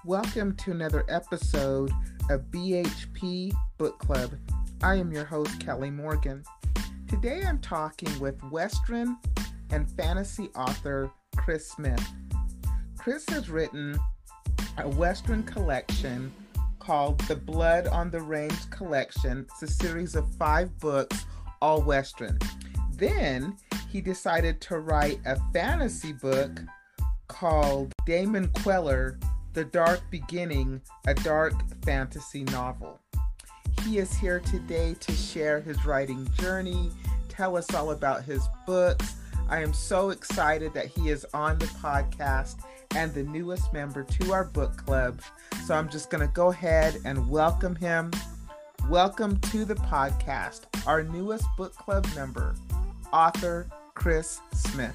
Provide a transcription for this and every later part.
Welcome to another episode of BHP Book Club. I am your host, Kelly Morgan. Today I'm talking with Western and fantasy author Chris Smith. Chris has written a Western collection called The Blood on the Range Collection. It's a series of 5 books, all Western. Then he decided to write a fantasy book called Damon Queller, The Dark Beginning, a dark fantasy novel. He is here today to share his writing journey, tell us all about his books. I am so excited that he is on the podcast and the newest member to our book club. So I'm just going to go ahead and welcome him. Welcome to the podcast, our newest book club member, author Chris Smith.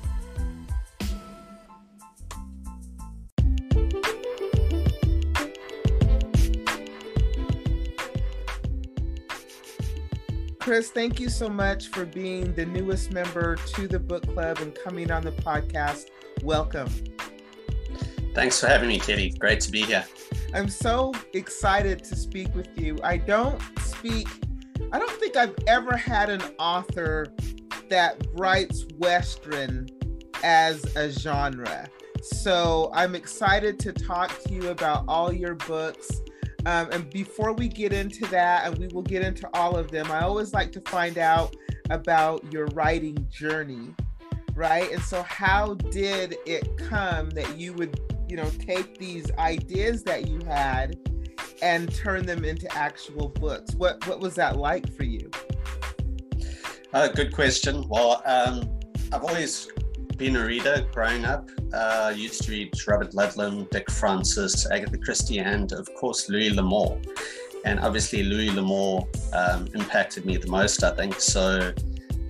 Chris, thank you so much for being the newest member to the book club and coming on the podcast. Welcome. Thanks for having me, Kelly. Great to be here. I'm so excited to speak with you. I don't think I've ever had an author that writes Western as a genre. So I'm excited to talk to you about all your books. And before we get into that, and we will get into all of them, I always like to find out about your writing journey, right? And so how did it come that you would, take these ideas that you had and turn them into actual books? What was that like for you? Good question. Well, I've always been a reader growing up. I used to read Robert Ludlum, Dick Francis, Agatha Christie, and of course Louis L'Amour. And obviously Louis L'Amour impacted me the most, I think. So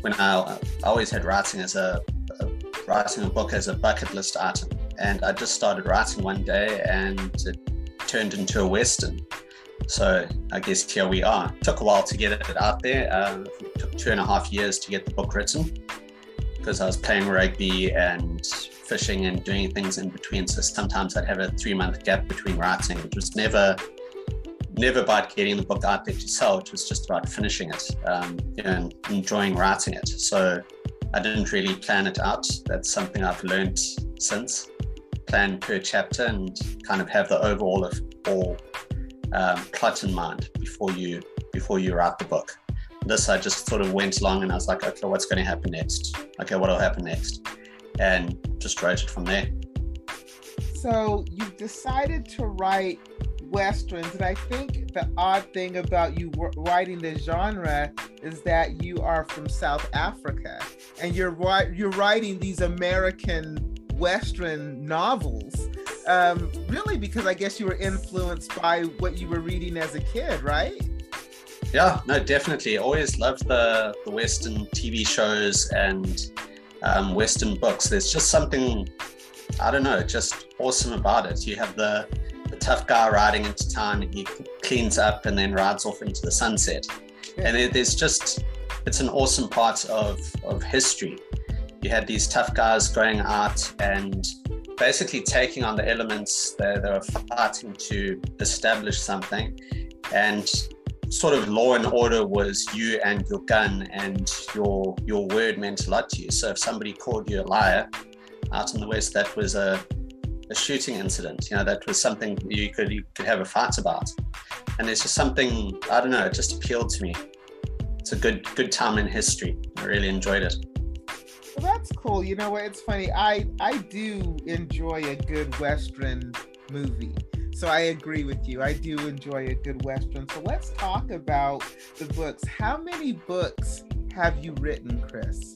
when I always had writing a book as a bucket list item, and I just started writing one day, and it turned into a Western. So I guess here we are. It took a while to get it out there. It took 2.5 years to get the book written, because I was playing rugby and fishing and doing things in between. So sometimes I'd have a 3-month gap between writing. It was never about getting the book out there to sell. It was just about finishing it and enjoying writing it. So I didn't really plan it out. That's something I've learned since. Plan per chapter and kind of have the overall of all plot in mind before you write the book. This, I just sort of went along and I was like, okay, what's going to happen next? Okay, what will happen next? And just wrote it from there. So you've decided to write Westerns, and I think the odd thing about you writing the genre is that you are from South Africa, and you're writing these American Western novels, really because I guess you were influenced by what you were reading as a kid, right? Yeah, no, definitely. Always loved the Western TV shows and Western books. There's just something, I don't know, just awesome about it. You have the tough guy riding into town, he cleans up and then rides off into the sunset. Yeah. And it's an awesome part of history. You had these tough guys going out and basically taking on the elements that they were fighting to establish something. And sort of law and order was you and your gun, and your word meant a lot to you. So if somebody called you a liar out in the West, that was a shooting incident. That was something you could have a fight about. And there's just something, I don't know, it just appealed to me. It's a good time in history. I really enjoyed it. Well, that's cool. You know what? It's funny. I do enjoy a good Western movie. So I agree with you. I do enjoy a good Western. So let's talk about the books. How many books have you written, Chris?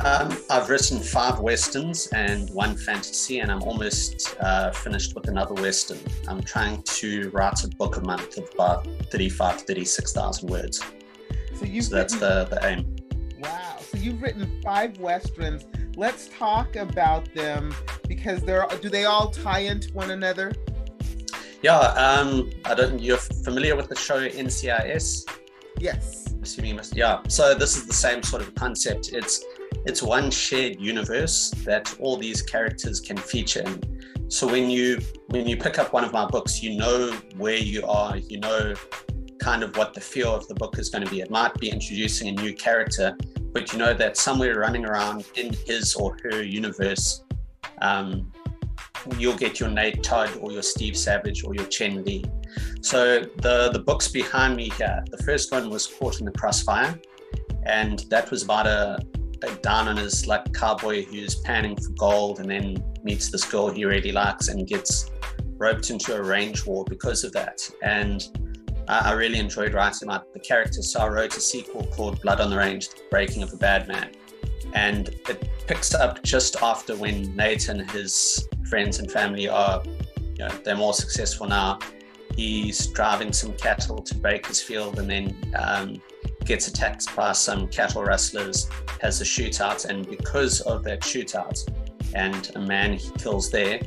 I've written 5 Westerns and 1 fantasy, and I'm almost finished with another Western. I'm trying to write a book a month of about 36,000 words. So that's the aim. Wow. So you've written 5 Westerns. Let's talk about them, because do they all tie into one another? Yeah, you're familiar with the show NCIS? Yes. Assuming you must. Yeah. So this is the same sort of concept. It's one shared universe that all these characters can feature in. So when you when you pick up one of my books, you know where you are, you know kind of what the feel of the book is going to be. It might be introducing a new character, but you know that somewhere running around in his or her universe, you'll get your Nate Todd or your Steve Savage or your Chen Li. So the books behind me here, the first one was Caught in the Crossfire, and that was about a down on his luck cowboy who's panning for gold and then meets this girl he really likes and gets roped into a range war because of that. And I really enjoyed writing about the character, so I wrote a sequel called Blood on the Range, The Breaking of a Bad Man. And it picks up just after when Nate and his friends and family are, they're more successful now. He's driving some cattle to Bakersfield and then gets attacked by some cattle rustlers, has a shootout, and because of that shootout and a man he kills there,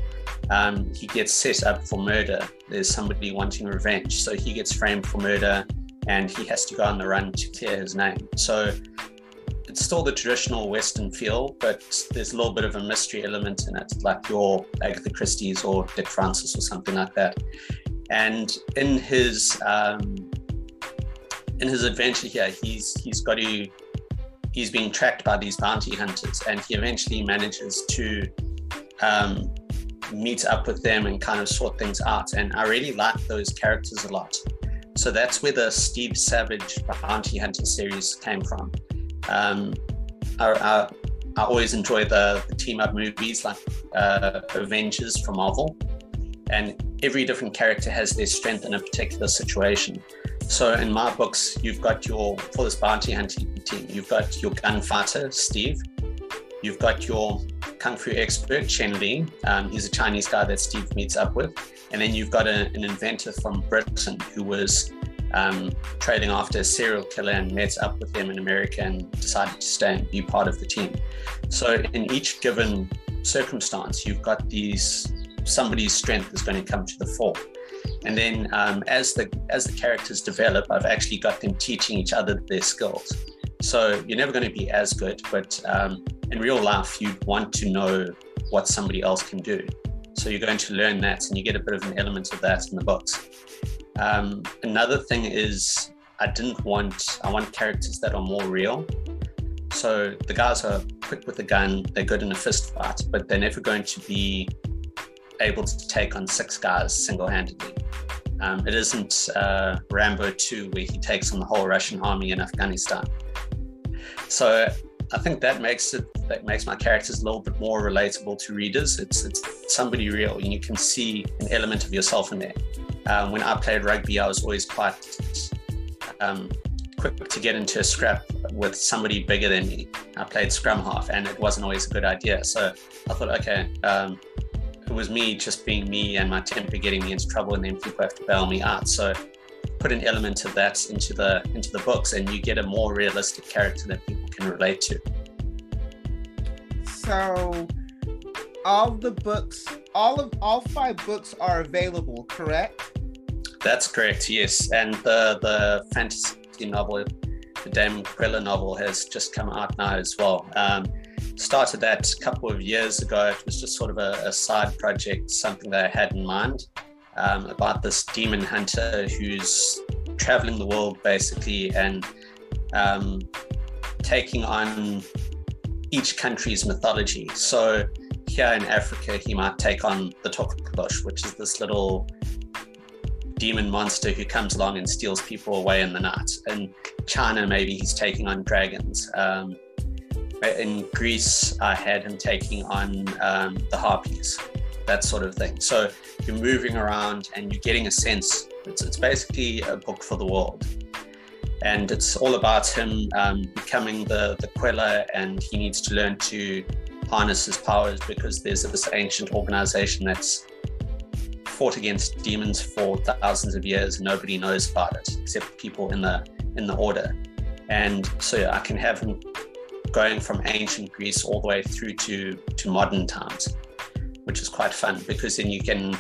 he gets set up for murder. There's somebody wanting revenge, so he gets framed for murder and he has to go on the run to clear his name. So it's still the traditional Western feel, but there's a little bit of a mystery element in it, like your Agatha Christie's or Dick Francis or something like that. And in his adventure here, he's being tracked by these bounty hunters, and he eventually manages to meet up with them and kind of sort things out. And I really like those characters a lot. So that's where the Steve Savage Bounty Hunter series came from. I always enjoy the team-up movies like Avengers from Marvel, and every different character has their strength in a particular situation. So in my books, you've got for this bounty hunting team, you've got your gunfighter, Steve. You've got your kung fu expert, Chen Li. He's a Chinese guy that Steve meets up with. And then you've got an inventor from Britain who was trading after a serial killer and met up with him in America and decided to stay and be part of the team. So in each given circumstance, you've got somebody's strength is going to come to the fore. And then as the characters develop, I've actually got them teaching each other their skills. So you're never going to be as good, but in real life, you'd want to know what somebody else can do. So you're going to learn that, and you get a bit of an element of that in the books. Another thing is I want characters that are more real. So the guys are quick with the gun, they're good in a fist fight, but they're never going to be able to take on 6 guys single-handedly. It isn't Rambo 2 where he takes on the whole Russian army in Afghanistan. So I think that makes my characters a little bit more relatable to readers. It's somebody real, and you can see an element of yourself in there. When I played rugby, I was always quite quick to get into a scrap with somebody bigger than me. I played scrum half, and it wasn't always a good idea. So I thought, okay, it was me just being me and my temper getting me into trouble, and then people have to bail me out. So put an element of that into the books, and you get a more realistic character that people can relate to. So all 5 books are available, correct? That's correct, yes. And the fantasy novel, the Damon Queller novel, has just come out now as well. Started that a couple of years ago. It was just sort of a side project, something that I had in mind, about this demon hunter who's traveling the world basically and taking on each country's mythology. So here in Africa, he might take on the Tokolosh, which is this little demon monster who comes along and steals people away in the night. In China, maybe he's taking on dragons. In Greece, I had him taking on the harpies, that sort of thing. So you're moving around and you're getting a sense. It's basically a book for the world. And it's all about him becoming the queller, and he needs to learn to harness his powers because there's this ancient organization that's fought against demons for thousands of years and nobody knows about it except people in the order. And so I can have him going from ancient Greece all the way through to modern times, which is quite fun because then you can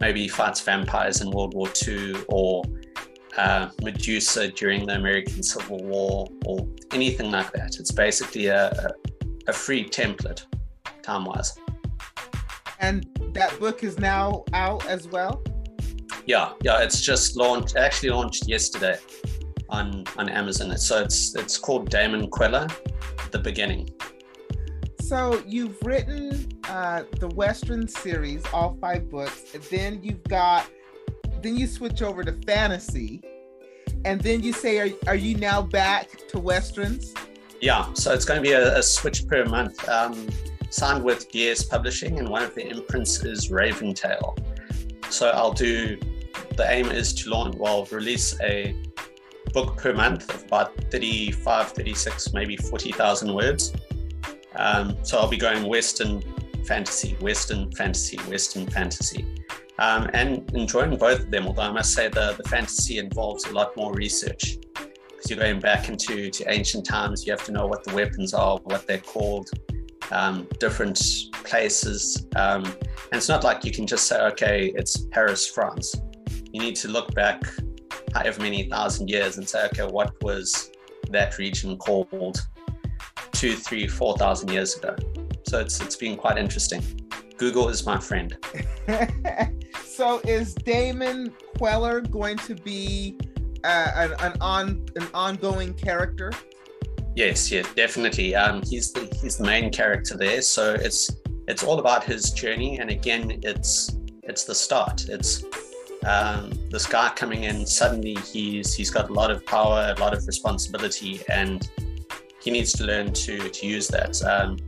maybe fight vampires in World War II or Medusa during the American Civil War or anything like that. It's basically a free template time-wise. And that book is now out as well? Yeah, it's just launched. It actually launched yesterday on Amazon. So it's called Damon Queller, The Beginning. So you've written the Western series, all 5 books, and then you switch over to fantasy, and then you say, are you now back to Westerns? Yeah, so it's going to be a switch per month. Signed with DS Publishing, and one of the imprints is Raventail. So the aim is to release a book per month of about 35, 36, maybe 40,000 words. So I'll be going Western fantasy, and enjoying both of them. Although I must say the fantasy involves a lot more research, because you're going back into ancient times. You have to know what the weapons are, what they're called, different places. And it's not like you can just say, okay, it's Paris, France. You need to look back however many thousand years and say, okay, what was that region called 2, 3, 4,000 years ago? So it's been quite interesting. Google is my friend. So is Damon Queller going to be an ongoing character? Yes, definitely. He's the main character there. So it's all about his journey, and again, it's the start. It's this guy coming in, suddenly he's got a lot of power, a lot of responsibility, and he needs to learn to use that.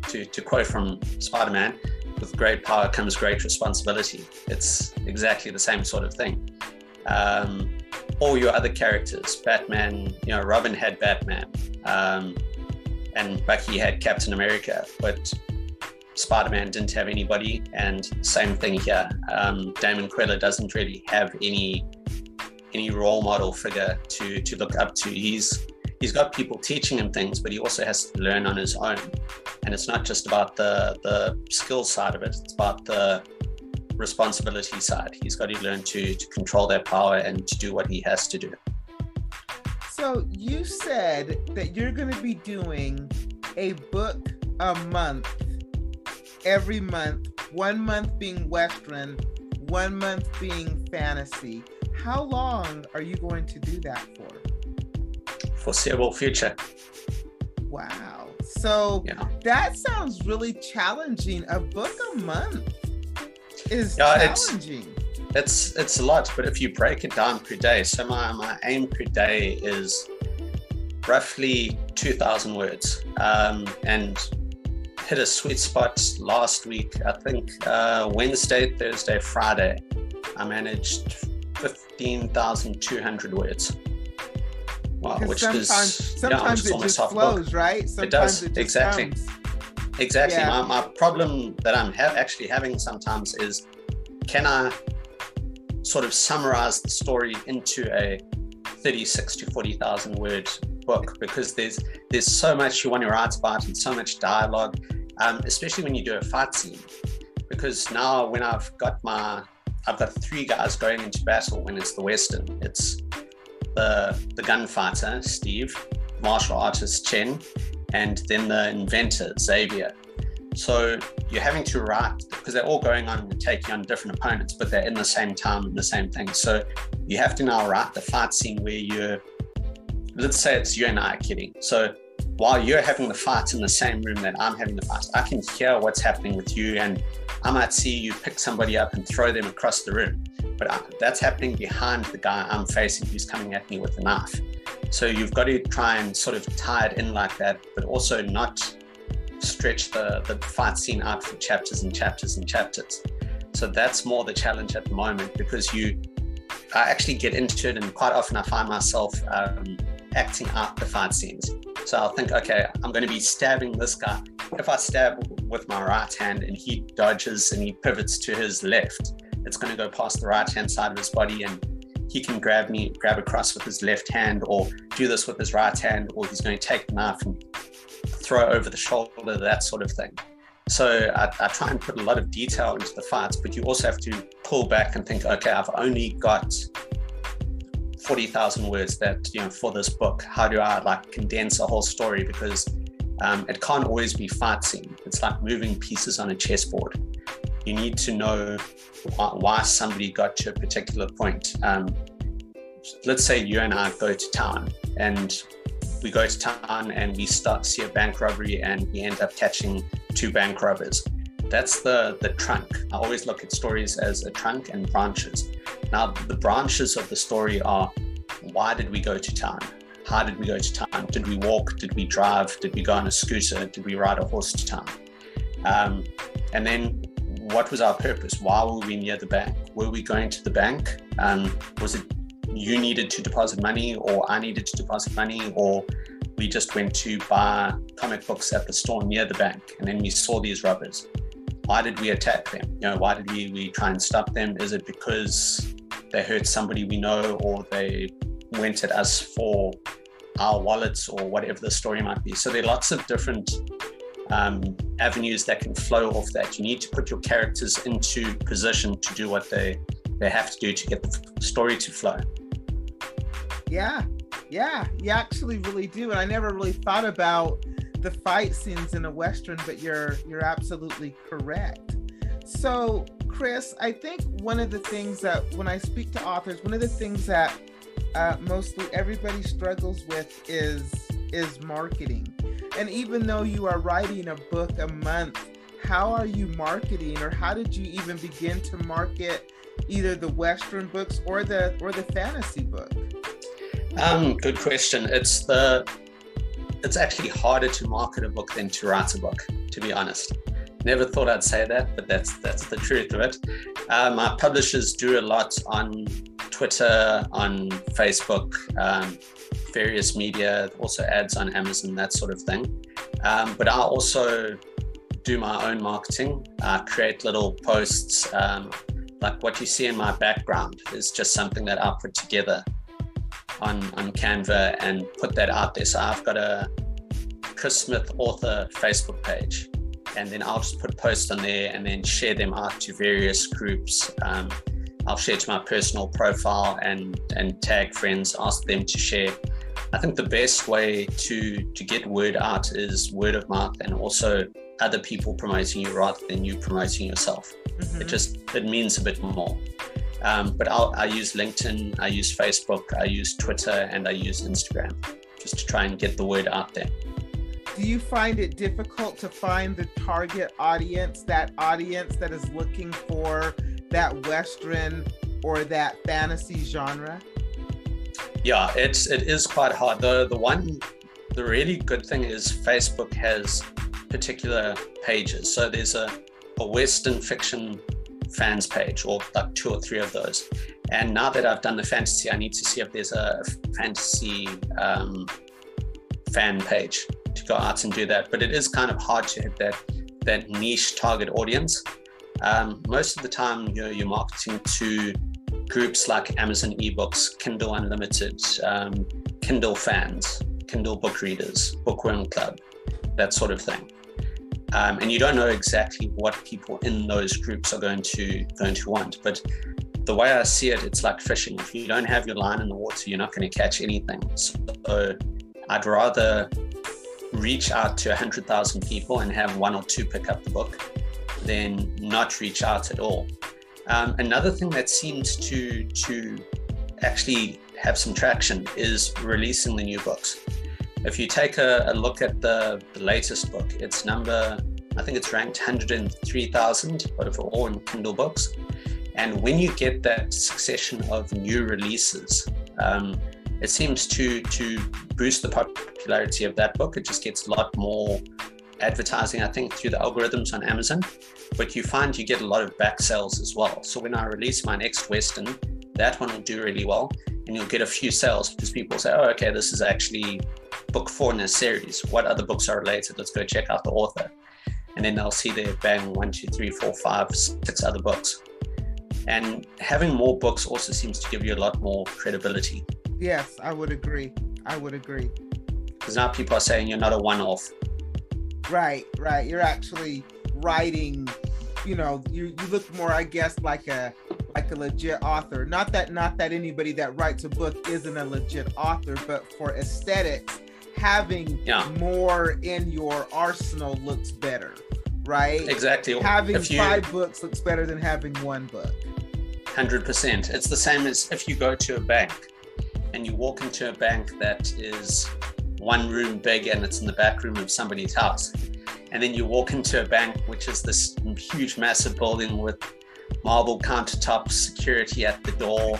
To quote from Spider-Man, with great power comes great responsibility. It's exactly the same sort of thing. All your other characters, Batman, Robin had Batman, and Bucky had Captain America, but Spider-Man didn't have anybody, and same thing here. Damon Queller doesn't really have any role model figure to look up to. He's got people teaching him things, but he also has to learn on his own. And it's not just about the skill side of it, it's about the responsibility side. He's got to learn to control that power and to do what he has to do. So you said that you're going to be doing a book a month, every month, 1 month being Western, 1 month being fantasy. How long are you going to do that for? Foreseeable future. Wow. So that sounds really challenging. A book a month is challenging. It's a lot, but if you break it down per day, so my aim per day is roughly 2,000 words, and hit a sweet spot last week. I think Wednesday, Thursday, Friday, I managed 15,200 words. Wow, which sometimes it just flows, right? Sometimes it does, exactly. Yeah. My problem that I'm actually having sometimes is, can I sort of summarize the story into a 36 to 40,000 word book? Because there's so much you want to write about and so much dialogue, especially when you do a fight scene. Because now when I've got 3 guys going into battle when it's the Western. It's the gunfighter, Steve, martial artist, Chen, and then the inventor, Xavier. So you're having to write, because they're all going on and taking on different opponents, but they're in the same time and the same thing. So you have to now write the fight scene where let's say it's you and I kidding. So while you're having the fight in the same room that I'm having the fight, I can hear what's happening with you, and I might see you pick somebody up and throw them across the room. But that's happening behind the guy I'm facing who's coming at me with a knife. So you've got to try and sort of tie it in like that, but also not stretch the fight scene out for chapters and chapters and chapters. So that's more the challenge at the moment, because I actually get into it, and quite often I find myself acting out the fight scenes. So I'll think, okay, I'm going to be stabbing this guy. If I stab with my right hand and he dodges and he pivots to his left, it's going to go past the right hand side of his body, and he can grab across with his left hand, or do this with his right hand, or he's going to take the knife and throw it over the shoulder, that sort of thing. So I try and put a lot of detail into the fights, but you also have to pull back and think, okay, I've only got 40,000 words for this book. How do I condense a whole story? Because it can't always be fight scene. It's like moving pieces on a chessboard. You need to know why somebody got to a particular point. Let's say you and I go to town, and we go to town and we see a bank robbery, and we end up catching 2 bank robbers. That's the trunk. I always look at stories as a trunk and branches. Now, the branches of the story are, why did we go to town? How did we go to town? Did we walk? Did we drive? Did we go on a scooter? Did we ride a horse to town? And then what was our purpose? Why were we near the bank? Were we going to the bank? Was it you needed to deposit money, or I needed to deposit money, or we just went to buy comic books at the store near the bank, and then we saw these robbers? Why did we attack them? Why did we try and stop them? Is it because they hurt somebody we know, or they went at us for our wallets, or whatever the story might be? So there are lots of different avenues that can flow off that. You need to put your characters into position to do what they have to do to get the story to flow. Yeah, you actually really do. And I never really thought about the fight scenes in a Western, but you're absolutely correct. So, Chris, I think one of the things that when I speak to authors, one of the things that mostly everybody struggles with is marketing. And even though you are writing a book a month, how are you marketing, or how did you even begin to market either the Western books or the fantasy book? Good question. It's actually harder to market a book than to write a book, to be honest. Never thought I'd say that, but that's the truth of it. My publishers do a lot on Twitter, on Facebook, various media, also ads on Amazon, that sort of thing. But I also do my own marketing. I create little posts, like what you see in my background is just something that I put together on Canva and put that out there. So I've got a Chris Smith author Facebook page, and then I'll just put posts on there and then share them out to various groups. I'll share to my personal profile and tag friends, ask them to share. I think the best way to get word out is word of mouth, and also other people promoting you rather than you promoting yourself. Mm-hmm. It means a bit more. But I use LinkedIn, I use Facebook, I use Twitter, and I use Instagram just to try and get the word out there. Do you find it difficult to find the target audience that is looking for that Western or that fantasy genre? Yeah, it is quite hard. The really good thing is Facebook has particular pages. So there's a Western fiction fans page, or like 2 or 3 of those. And now that I've done the fantasy, I need to see if there's a fantasy fan page to go out and do that. But it is kind of hard to hit that niche target audience. Most of the time you're marketing to groups like Amazon eBooks, Kindle Unlimited, Kindle fans, Kindle book readers, Bookworm Club, that sort of thing. And you don't know exactly what people in those groups are going to want. But the way I see it, it's like fishing. If you don't have your line in the water, you're not going to catch anything. So I'd rather reach out to 100,000 people and have 1 or 2 pick up the book than not reach out at all. Another thing that seems to actually have some traction is releasing the new books. If you take a look at the latest book, I think it's ranked 103,000 overall in Kindle books. And when you get that succession of new releases, it seems to boost the popularity of that book. It just gets a lot more advertising, I think, through the algorithms on Amazon. But you find you get a lot of back sales as well. So when I release my next Western, that one will do really well. And you'll get a few sales because people say, oh, okay, this is actually book 4 in a series. What other books are related? Let's go check out the author. And then they'll see there, bang, 1, 2, 3, 4, 5, 6 other books. And having more books also seems to give you a lot more credibility. Yes, I would agree. Because now people are saying you're not a one-off. Right. You're actually writing, you look more, I guess, like a legit author. Not that anybody that writes a book isn't a legit author, but for aesthetics, having more in your arsenal looks better, right? Exactly. Having 5 books looks better than having 1 book. 100%. It's the same as if you go to a bank and you walk into a bank that is 1 room big and it's in the back room of somebody's house. And then you walk into a bank, which is this huge, massive building with marble countertops, security at the door,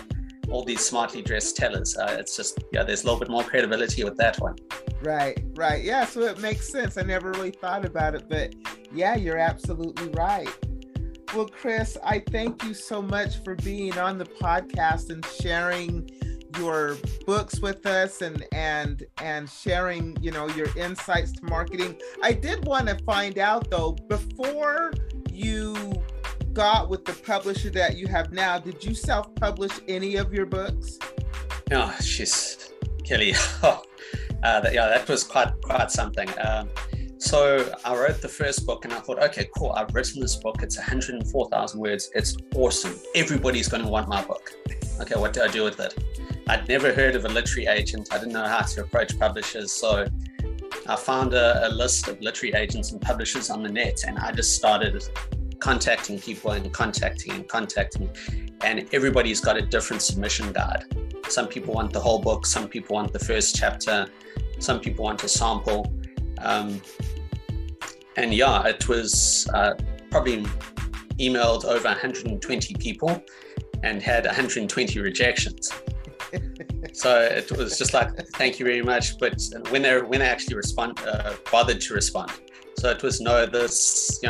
all these smartly dressed tellers. It's just, there's a little bit more credibility with that one. Right. Yeah, so it makes sense. I never really thought about it, but yeah, you're absolutely right. Well, Chris, I thank you so much for being on the podcast and sharing your books with us and sharing, your insights to marketing. I did want to find out though, before you got with the publisher that you have now, did you self-publish any of your books? Oh, she's Kelly. That was quite something. So I wrote the first book and I thought, okay, cool. I've written this book. It's 104,000 words. It's awesome. Everybody's going to want my book. Okay, what do I do with it? I'd never heard of a literary agent. I didn't know how to approach publishers. So I found a list of literary agents and publishers on the net, and I just started contacting people and contacting. And everybody's got a different submission guide. Some people want the whole book. Some people want the first chapter. Some people want a sample. It was probably emailed over 120 people and had 120 rejections. So it was just like, thank you very much. But when they actually bothered to respond. So it was this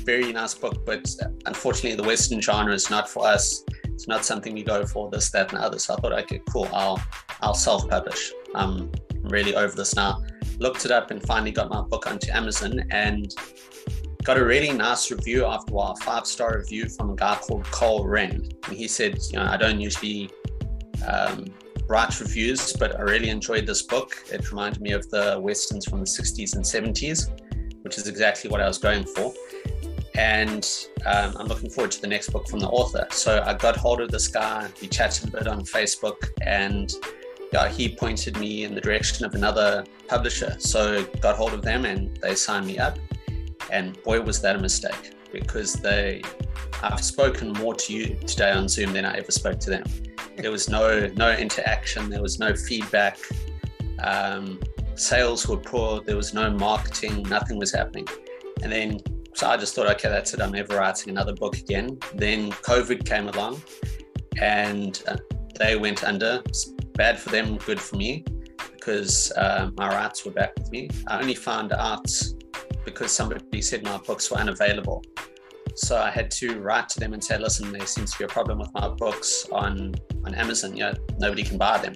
very nice book, but unfortunately the Western genre is not for us. It's not something we go for, this, that, and other. So I thought, okay, cool, I'll self-publish. I'm really over this now. Looked it up and finally got my book onto Amazon and got a really nice review after a while, 5-star review from a guy called Cole Wren. And he said, I don't usually write reviews, but I really enjoyed this book. It reminded me of the Westerns from the 60s and 70s, which is exactly what I was going for. And I'm looking forward to the next book from the author. So I got hold of this guy. We chatted a bit on Facebook, and he pointed me in the direction of another publisher. So got hold of them and they signed me up. And boy, was that a mistake, because I've spoken more to you today on Zoom than I ever spoke to them. There was no interaction. There was no feedback. Sales were poor. There was no marketing. Nothing was happening. And then, so I just thought, okay, that's it. I'm never writing another book again. Then COVID came along and they went under. Bad for them, good for me, because my rights were back with me. I only found out because somebody said my books were unavailable. So I had to write to them and say, listen, there seems to be a problem with my books on Amazon. Nobody can buy them.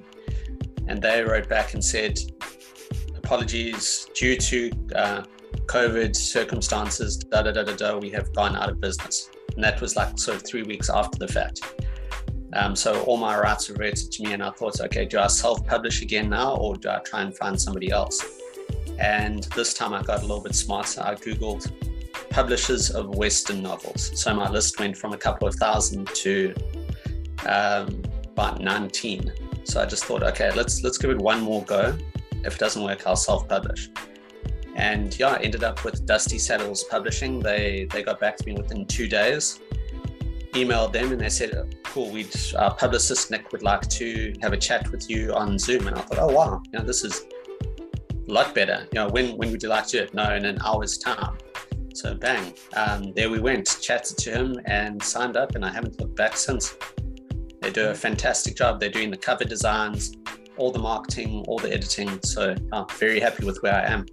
And they wrote back and said, apologies, due to COVID circumstances, we have gone out of business. And that was like sort of 3 weeks after the fact. So all my rights reverted to me, and I thought, okay, do I self-publish again now, or do I try and find somebody else? And this time I got a little bit smarter. I Googled publishers of Western novels. So my list went from a couple of thousand to about 19. So I just thought, okay, let's give it one more go. If it doesn't work, I'll self-publish. And I ended up with Dusty Saddles Publishing. They got back to me within 2 days. Emailed them and they said, cool, our publicist Nick would like to have a chat with you on Zoom. And I thought, oh wow, this is a lot better. When would you like to do it? No, in an hour's time. So bang, there we went, chatted to him and signed up, and I haven't looked back since. They do a fantastic job. They're doing the cover designs, all the marketing, all the editing. So I'm very happy with where I am.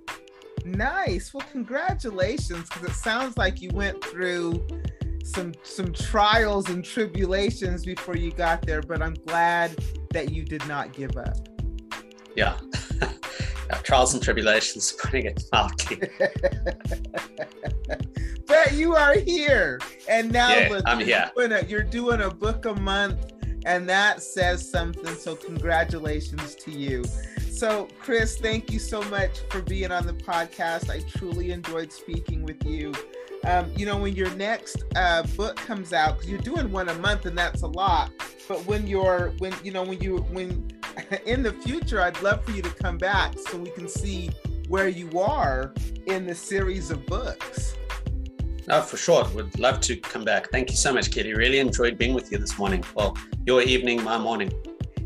Nice. Well, congratulations, because it sounds like you went through some trials and tribulations before you got there, but I'm glad that you did not give up. Yeah. Trials and tribulations, putting it mildly. But you are here, and now look, I'm here. You're doing a book a month, and that says something. So congratulations to you. So Chris, thank you so much for being on the podcast. I truly enjoyed speaking with you. When your next book comes out, because you're doing one a month, and that's a lot. But when in the future, I'd love for you to come back so we can see where you are in the series of books. Oh, for sure. Would love to come back. Thank you so much, Kitty. Really enjoyed being with you this morning. Well, your evening, my morning.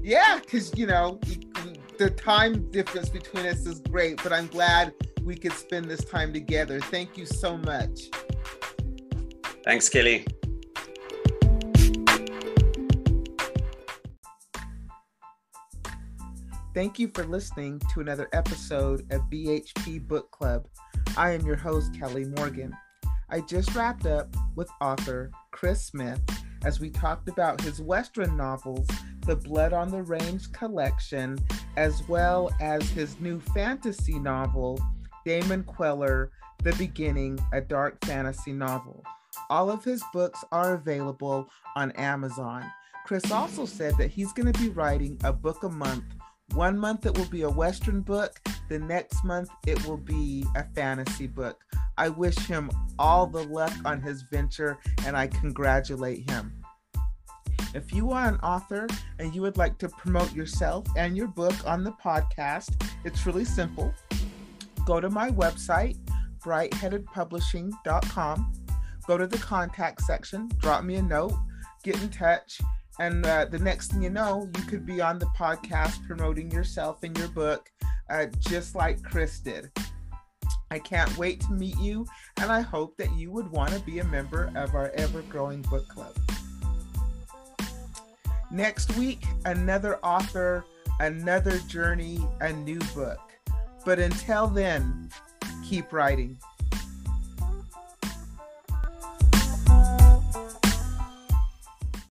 Yeah, because, the time difference between us is great, but I'm glad we could spend this time together. Thank you so much. Thanks, Kelly. Thank you for listening to another episode of BHP Book Club. I am your host, Kelly Morgan. I just wrapped up with author Chris Smith as we talked about his Western novels, the Blood on the Range collection, as well as his new fantasy novel, Damon Queller, The Beginning, a dark fantasy novel. All of his books are available on Amazon. Chris also said that he's going to be writing a book a month. 1 month it will be a Western book. The next month it will be a fantasy book. I wish him all the luck on his venture, and I congratulate him. If you are an author and you would like to promote yourself and your book on the podcast, it's really simple. Go to my website, brightheadedpublishing.com. Go to the contact section, drop me a note, get in touch, and the next thing you know, you could be on the podcast promoting yourself and your book, just like Chris did. I can't wait to meet you, and I hope that you would want to be a member of our ever-growing book club. Next week, another author, another journey, a new book. But until then, keep writing.